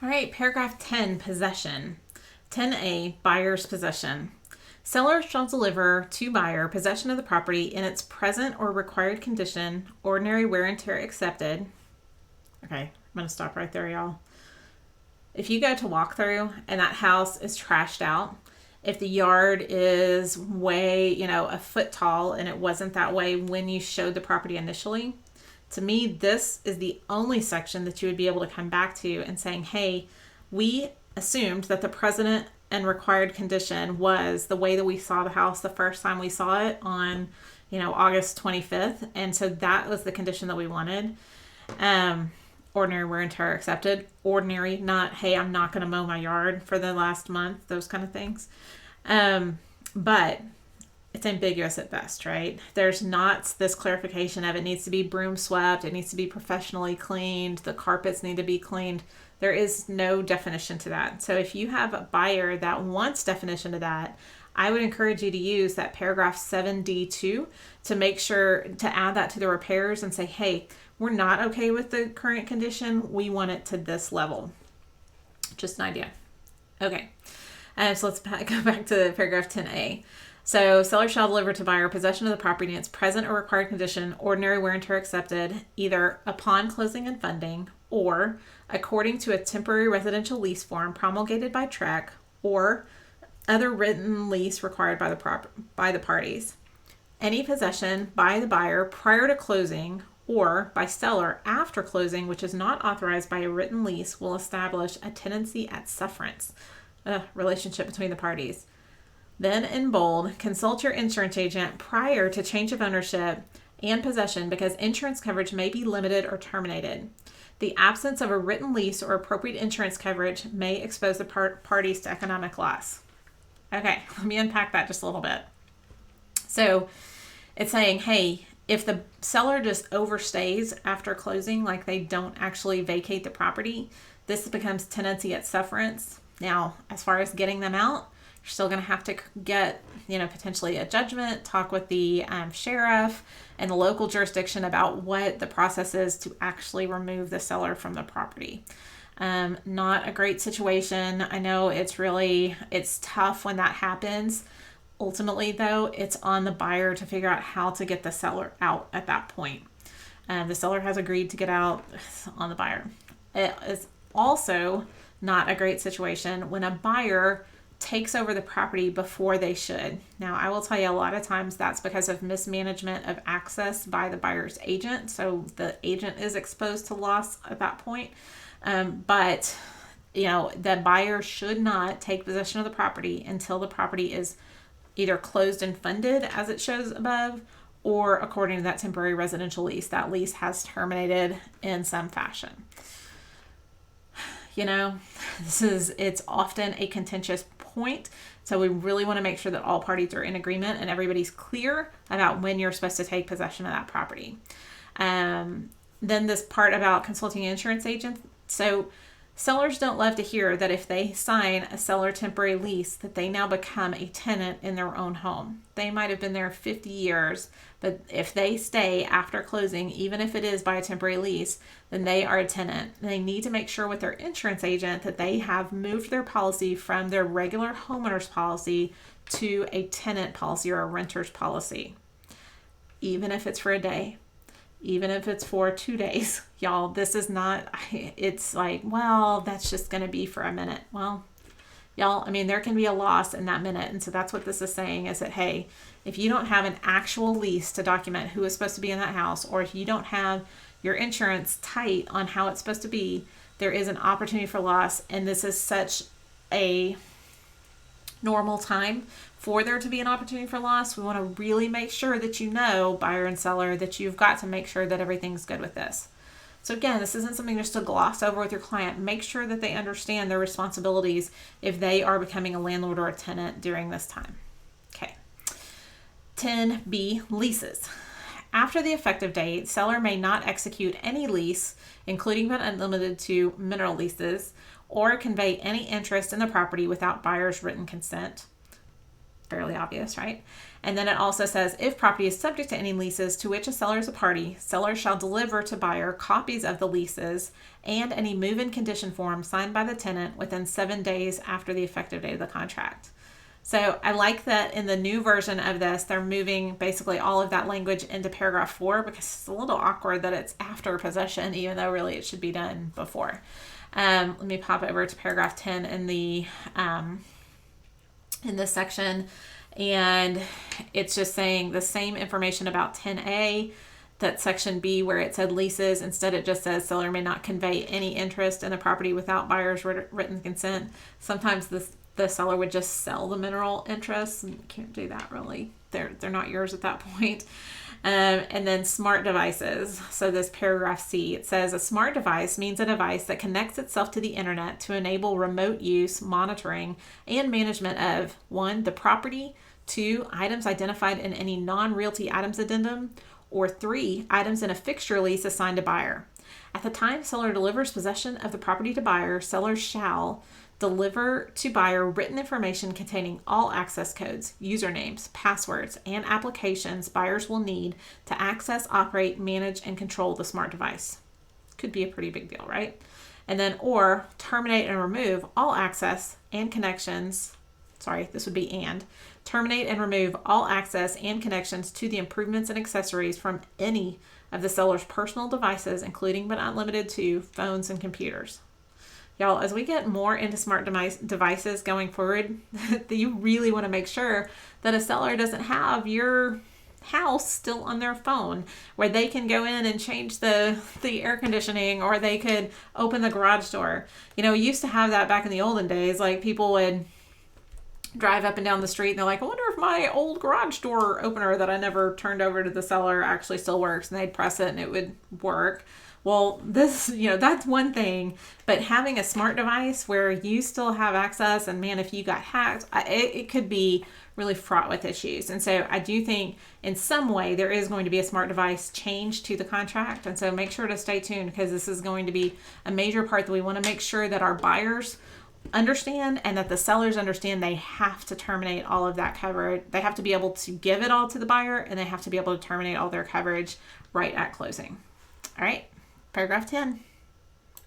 All right, paragraph 10, possession. 10A, buyer's possession. Seller shall deliver to buyer possession of the property in its present or required condition, ordinary wear and tear accepted. Okay, I'm going to stop right there, y'all. If you go to walkthrough and that house is trashed out, if the yard is way, a foot tall and it wasn't that way when you showed the property initially, to me, this is the only section that you would be able to come back to and saying, hey, we assumed that the present and required condition was the way that we saw the house the first time we saw it on, August 25th. And so that was the condition that we wanted. Ordinary wear and tear accepted. Ordinary, not, hey, I'm not going to mow my yard for the last month, those kind of things. But it's ambiguous at best, right? There's not this clarification of it needs to be broom swept, it needs to be professionally cleaned, the carpets need to be cleaned. There is no definition to that. So if you have a buyer that wants definition to that, I would encourage you to use that paragraph 7D2 to make sure to add that to the repairs and say, hey, we're not okay with the current condition. We want it to this level. Just an idea. Okay. So let's go back to paragraph 10A. So seller shall deliver to buyer possession of the property in its present or required condition, ordinary wear and tear accepted, either upon closing and funding or according to a temporary residential lease form promulgated by TREC or other written lease required by the parties. Any possession by the buyer prior to closing or by seller after closing, which is not authorized by a written lease, will establish a tenancy at sufferance, a relationship between the parties. Then in bold, consult your insurance agent prior to change of ownership and possession because insurance coverage may be limited or terminated. The absence of a written lease or appropriate insurance coverage may expose the parties to economic loss. Okay, let me unpack that just a little bit. So it's saying, hey, if the seller just overstays after closing, like they don't actually vacate the property, this becomes tenancy at sufferance. Now, as far as getting them out, you're still going to have to get, potentially a judgment, talk with the sheriff and the local jurisdiction about what the process is to actually remove the seller from the property. Not a great situation. I know it's tough when that happens. Ultimately, though, it's on the buyer to figure out how to get the seller out at that point. The seller has agreed to get out, on the buyer. It is also not a great situation when a buyer takes over the property before they should. Now, I will tell you a lot of times that's because of mismanagement of access by the buyer's agent. So the agent is exposed to loss at that point. But the buyer should not take possession of the property until the property is either closed and funded as it shows above, or according to that temporary residential lease, that lease has terminated in some fashion. It's often a contentious point. So we really want to make sure that all parties are in agreement and everybody's clear about when you're supposed to take possession of that property. Then this part about consulting an insurance agent. So sellers don't love to hear that if they sign a seller temporary lease that they now become a tenant in their own home. They might have been there 50 years, but if they stay after closing, even if it is by a temporary lease, then they are a tenant. They need to make sure with their insurance agent that they have moved their policy from their regular homeowner's policy to a tenant policy or a renter's policy, even if it's for a day. Even if it's for 2 days, y'all, this is not, it's like, well, that's just going to be for a minute. Well, y'all, there can be a loss in that minute. And so that's what this is saying is that, hey, if you don't have an actual lease to document who is supposed to be in that house, or if you don't have your insurance tight on how it's supposed to be, there is an opportunity for loss. And this is such a normal time for there to be an opportunity for loss. We want to really make sure that buyer and seller, that you've got to make sure that everything's good with this. So again, this isn't something just to gloss over with your client. Make sure that they understand their responsibilities if they are becoming a landlord or a tenant during this time. Okay. 10B, leases. After the effective date, seller may not execute any lease, including but unlimited to mineral leases, or convey any interest in the property without buyer's written consent. fairly obvious, right? And then it also says, if property is subject to any leases to which a seller is a party, seller shall deliver to buyer copies of the leases and any move-in condition form signed by the tenant within 7 days after the effective date of the contract. So I like that in the new version of this, they're moving basically all of that language into paragraph 4, because it's a little awkward that it's after possession, even though really it should be done before. Let me pop over to paragraph 10 in this section, and it's just saying the same information about 10A, that section B where it said leases. Instead, it just says seller may not convey any interest in the property without buyer's written consent. Sometimes the seller would just sell the mineral interests, and you can't do that really. They're not yours at that point. And then smart devices. So this paragraph C, it says a smart device means a device that connects itself to the internet to enable remote use, monitoring, and management of 1, the property, 2, items identified in any non-realty items addendum, or 3, items in a fixture lease assigned to buyer. At the time seller delivers possession of the property to buyer, seller shall deliver to buyer written information containing all access codes, usernames, passwords, and applications buyers will need to access, operate, manage, and control the smart device. Could be a pretty big deal, right? And then, or terminate and remove all access and connections. Sorry, this would be and. Terminate and remove all access and connections to the improvements and accessories from any of the seller's personal devices, including but not limited to phones and computers. Y'all, as we get more into smart devices going forward, you really want to make sure that a seller doesn't have your house still on their phone, where they can go in and change the air conditioning, or they could open the garage door. You know, we used to have that back in the olden days. Like, people would drive up and down the street and they're like, I wonder if my old garage door opener that I never turned over to the seller actually still works. And they'd press it and it would work. Well, this, that's one thing, but having a smart device where you still have access, and man, if you got hacked, it could be really fraught with issues. And so I do think in some way there is going to be a smart device change to the contract. And so make sure to stay tuned, because this is going to be a major part that we want to make sure that our buyers understand, and that the sellers understand they have to terminate all of that coverage. They have to be able to give it all to the buyer, and they have to be able to terminate all their coverage right at closing. All right. Paragraph 10.